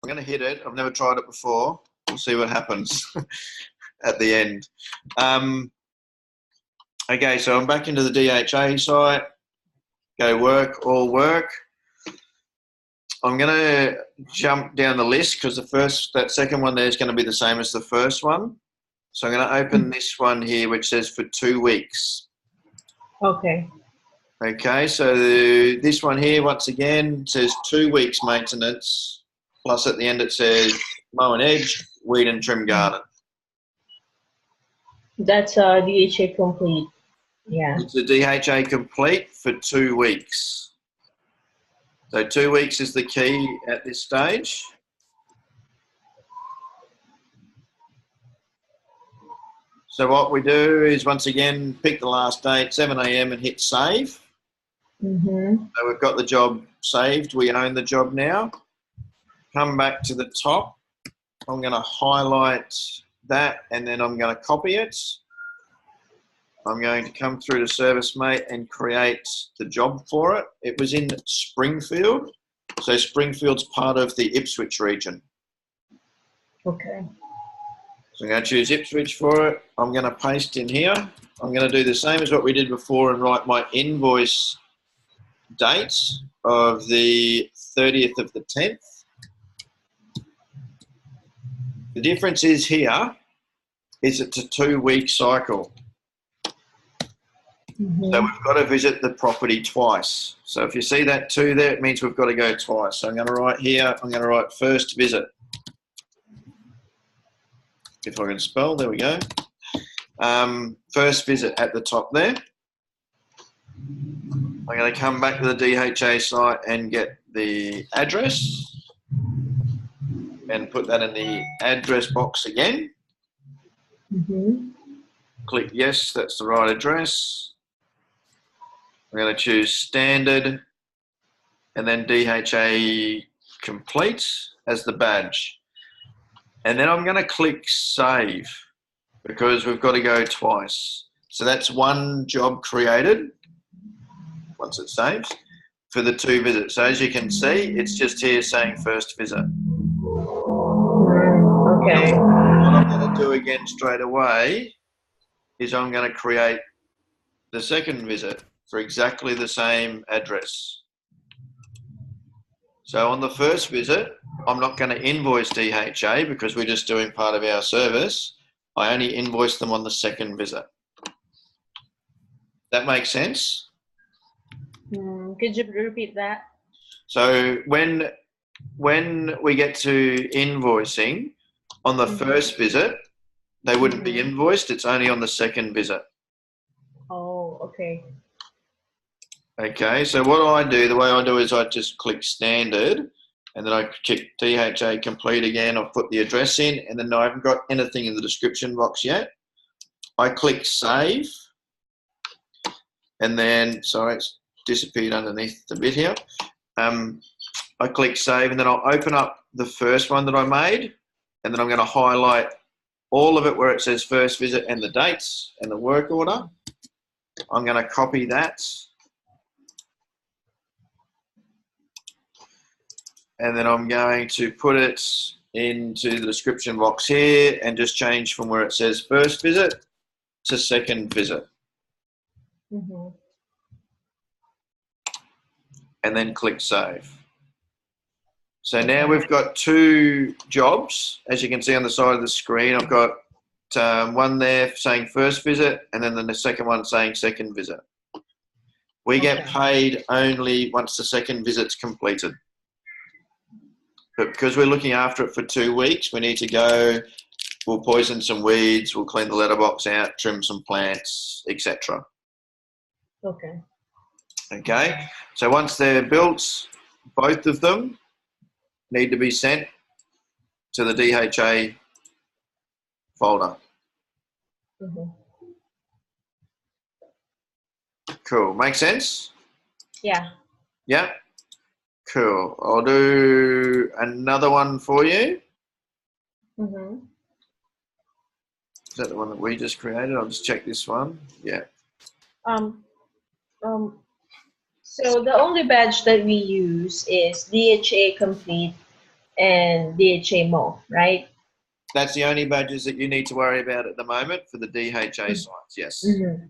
I'm going to hit it. I've never tried it before. We'll see what happens at the end. Okay, so I'm back into the DHA site. Go work, all work. I'm going to jump down the list because that second one there is going to be the same as the first one. So I'm going to open this one here, which says for 2 weeks. Okay. Okay, so this one here, once again, says 2 weeks maintenance. Plus at the end it says mow and edge, weed and trim garden. That's DHA complete. Yeah. It's a DHA complete for 2 weeks. So 2 weeks is the key at this stage. So what we do is, once again, pick the last date, 7 a.m. and hit save. So we've got the job saved. We own the job now. Come back to the top. I'm going to highlight that and then I'm going to copy it. I'm going to come through to Service Mate and create the job for it. It was in Springfield. So Springfield's part of the Ipswich region. Okay. So I'm going to choose Ipswich for it. I'm going to paste in here. I'm going to do the same as what we did before and write my invoice date of the 30th of the 10th. The difference is here is it's a 2 week cycle. So we've got to visit the property twice. So if you see that 2 there, it means we've got to go twice. So I'm going to write here, I'm going to write first visit. If I can spell, there we go. First visit at the top there. I'm going to come back to the DHA site and get the address and put that in the address box again. Click yes, that's the right address. I'm going to choose standard and then DHA complete as the badge. And then I'm going to click save because we've got to go twice. So that's one job created once it saves for the 2 visits. So as you can see, it's just here saying first visit. Okay. What I'm going to do again straight away is I'm going to create the second visit for exactly the same address. So on the first visit, I'm not going to invoice DHA because we're just doing part of our service. I only invoice them on the second visit. That makes sense? Could you repeat that? So when we get to invoicing on the first visit, they wouldn't be invoiced. It's only on the second visit. Oh, okay. Okay, so what I do, the way I do is I just click standard and then I click DHA complete again. I've put the address in and then I haven't got anything in the description box yet. I click save and then, sorry, it's disappeared underneath the bit here. I click save and then I'll open up the first one that I made and then I'm going to highlight all of it where it says first visit and the dates and the work order. I'm going to copy that. And then I'm going to put it into the description box here and just change from where it says first visit to second visit. And then click save. So now we've got 2 jobs. As you can see on the side of the screen, I've got one there saying first visit and then the second one saying second visit. We get paid only once the second visit's completed. But because we're looking after it for 2 weeks, we need to go, we'll poison some weeds, we'll clean the letterbox out, trim some plants, etc. Okay. Okay, so once they're built, both of them need to be sent to the DHA folder. Cool, make sense? Yeah. Yeah? Cool. I'll do another one for you. Is that the one that we just created? I'll just check this one. Yeah. So the only badge that we use is DHA complete and DHA Mo, right? That's the only badges that you need to worry about at the moment for the DHA sites, yes. Mm-hmm.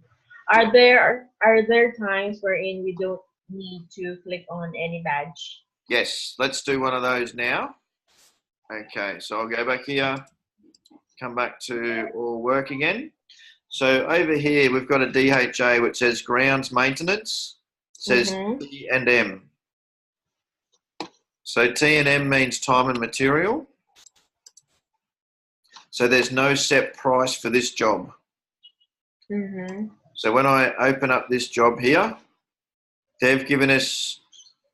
Are there times wherein we don't need to click on any badge? Yes, let's do one of those now. Okay, so I'll go back here, come back to all work again. So over here, we've got a DHA which says grounds maintenance, says T&M. So T&M means time and material. So there's no set price for this job. So when I open up this job here, they've given us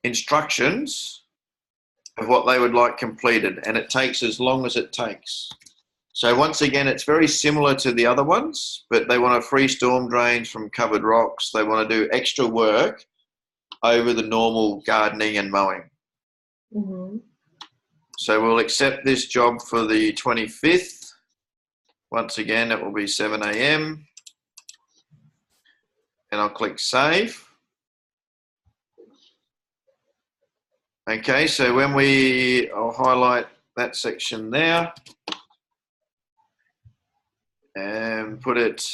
instructions of what they would like completed, and it takes as long as it takes. So once again, it's very similar to the other ones, but they want to free storm drains from covered rocks. They want to do extra work over the normal gardening and mowing. So we'll accept this job for the 25th. Once again, it will be 7 a.m. and I'll click save. Okay, so when I'll highlight that section there and put it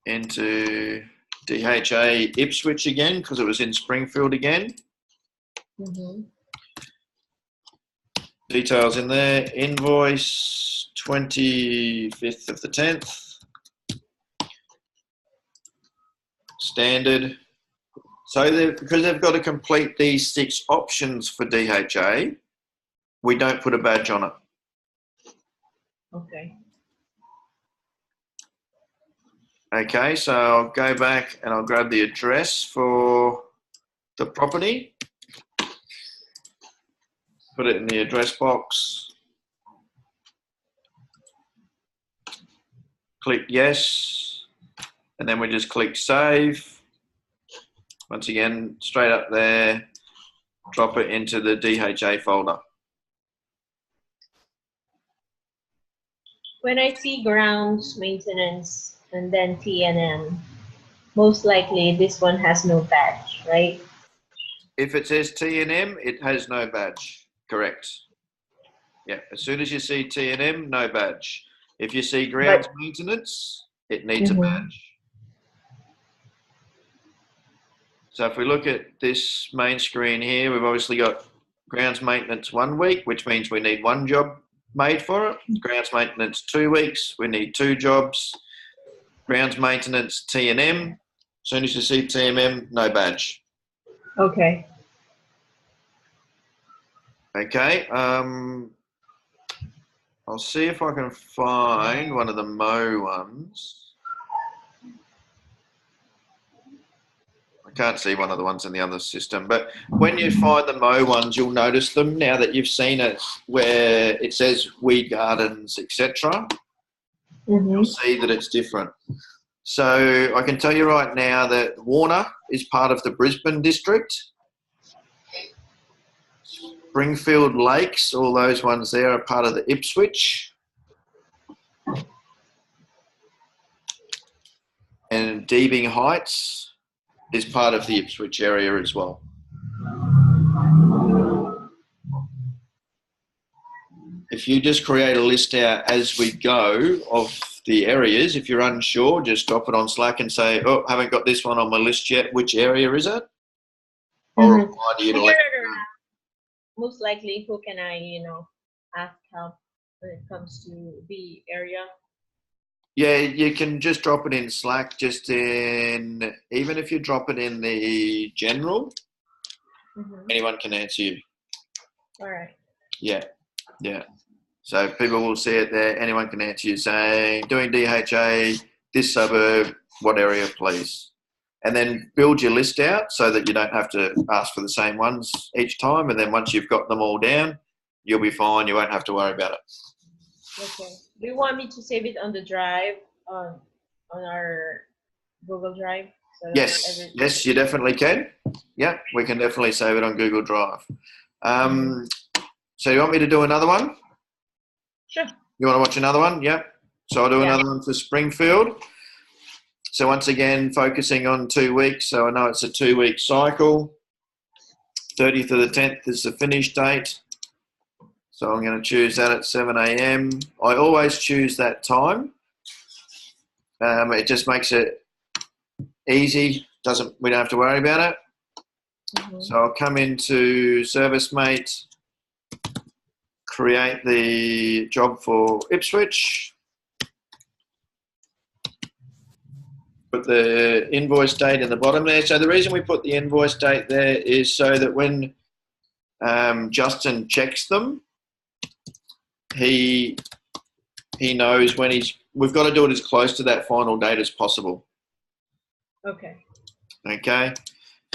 into DHA Ipswich again because it was in Springfield again. Details in there, invoice 25th of the 10th, standard. So because they've got to complete these 6 options for DHA, we don't put a badge on it. Okay. Okay, so I'll go back and I'll grab the address for the property. Put it in the address box. Click yes, and then we just click save. Once again, straight up there, drop it into the DHA folder. When I see grounds maintenance and then T&M, most likely this one has no badge, right? If it says T&M, it has no badge. Correct. Yeah, as soon as you see T&M, no badge. If you see grounds maintenance, it needs a badge. So if we look at this main screen here, we've obviously got grounds maintenance 1 week, which means we need 1 job made for it. Grounds maintenance 2 weeks, we need 2 jobs. Grounds maintenance T&M. As soon as you see T&M, no badge. Okay. Okay. I'll see if I can find one of the Mo ones. I can't see one of the ones in the other system, but when you find the Mo ones, you'll notice them now that you've seen it where it says weed gardens, etc. You'll see that it's different. So I can tell you right now that Warner is part of the Brisbane district. Springfield Lakes, all those ones there are part of the Ipswich. And Deebing Heights is part of the Ipswich area as well. If you just create a list out as we go of the areas, if you're unsure, just drop it on Slack and say, oh, haven't got this one on my list yet. Which area is it? I'll reply to you to let you know. Most likely, who can I, ask help when it comes to the area? Yeah, you can just drop it in Slack, even if you drop it in the general, anyone can answer you. All right. Yeah. So people will see it there. Anyone can answer you saying, doing DHA, this suburb, what area, please? And then build your list out so that you don't have to ask for the same ones each time. And then once you've got them all down, you'll be fine. You won't have to worry about it. Okay. Do you want me to save it on the drive, on our Google Drive? So yes, you definitely can. Yeah, we can definitely save it on Google Drive. So you want me to do another one? Sure. You want to watch another one? Yep. So I'll do another one for Springfield. So once again, focusing on 2 weeks. So I know it's a 2-week cycle. 30th of the 10th is the finish date. So I'm going to choose that at 7 a.m. I always choose that time. It just makes it easy. We don't have to worry about it. So I'll come into ServiceMate, create the job for Ipswich, put the invoice date in the bottom there. So the reason we put the invoice date there is so that when Justin checks them, he knows when we've got to do it as close to that final date as possible. Okay. Okay.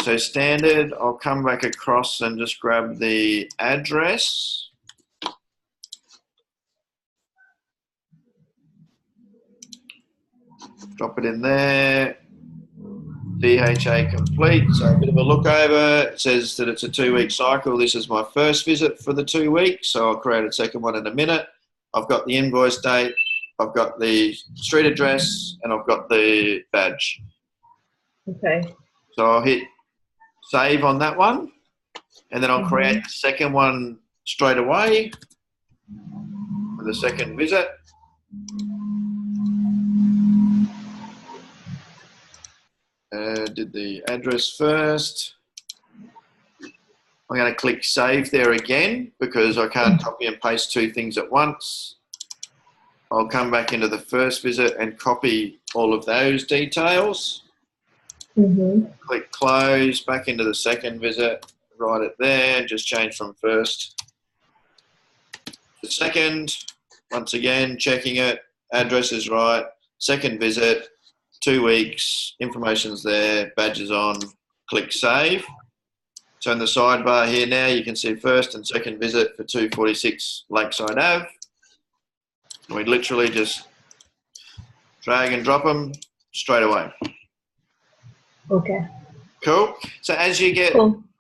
So standard, I'll come back across and just grab the address. Drop it in there. DHA complete. So a bit of a look over. It says that it's a 2-week cycle. This is my first visit for the 2 weeks. So I'll create a second one in a minute. I've got the invoice date. I've got the street address and I've got the badge. Okay. So I'll hit save on that one. And then I'll create the second one straight away for the second visit. Did the address first. I'm going to click save there again because I can't copy and paste 2 things at once. I'll come back into the first visit and copy all of those details. Click close, back into the second visit, write it there, just change from first to second. Once again, checking it, address is right, second visit, 2 weeks, information's there, badge is on, click save. So in the sidebar here now, you can see first and second visit for 246 Lakeside Ave. And we literally just drag and drop them straight away. Okay. Cool. So as you get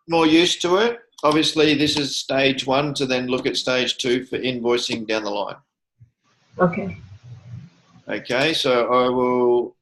more used to it, obviously this is stage 1 to then look at stage 2 for invoicing down the line. Okay. Okay, so I will